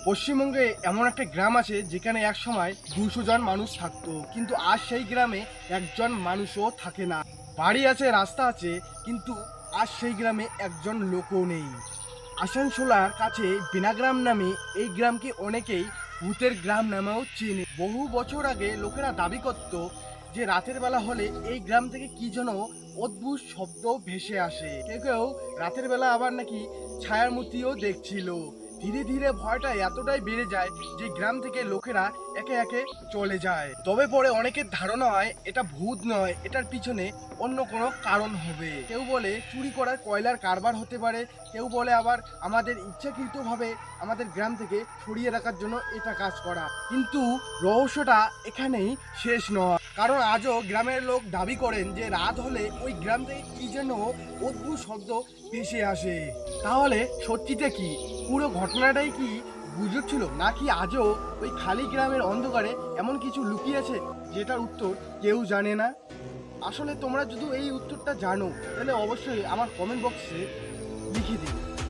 পশ্চিমবঙ্গে এমন একটা গ্রাম আছে যেখানে এক সময় 200 জন মানুষ থাকতো, কিন্তু আজ সেই গ্রামে একজন মানুষও থাকে না। বাড়ি আছে, রাস্তা আছে, কিন্তু আজ সেই গ্রামে একজন লোকও নেই। আসানসোলার কাছে বিনাগ্রাম নামে এই গ্রামকে অনেকেই ভূতের গ্রাম নামেও চেনে। বহু বছর আগে লোকেরা দাবি করত যে রাতের বেলা হলে এই গ্রাম থেকে কি যেন অদ্ভুত শব্দ ভেসে আসে। কেউ কেউ রাতের বেলা আবার নাকি ছায়ার মূর্তিও দেখছিল। ধীরে ধীরে ভয়টা এতটাই বেড়ে যায় যে গ্রাম থেকে লোকেরা একে একে চলে যায়। তবে পরে অনেকের ধারণা হয় এটা ভূত নয়, এটার পিছনে অন্য কোনো কারণ হবে। কেউ বলে চুরি করার কয়লার কারবার হতে পারে, কেউ বলে আবার আমাদের ইচ্ছাকৃতভাবে আমাদের গ্রাম থেকে সরিয়ে রাখার জন্য এটা কাজ করা। কিন্তু রহস্যটা এখানেই শেষ নয়, কারণ আজও গ্রামের লোক দাবি করেন যে রাত হলে ওই গ্রাম থেকে কি যেন অদ্ভুত শব্দ ভেসে আসে। তাহলে সত্যিটা কি? পুরো ঘটনাটাই কি গুজব ছিল, নাকি আজও ওই খালি গ্রামের অন্ধকারে এমন কিছু লুকিয়ে আছে যেটার উত্তর কেউ জানে না? আসলে তোমরা যদি এই উত্তরটা জানো তাহলে অবশ্যই আমার কমেন্ট বক্সে লিখে দিন।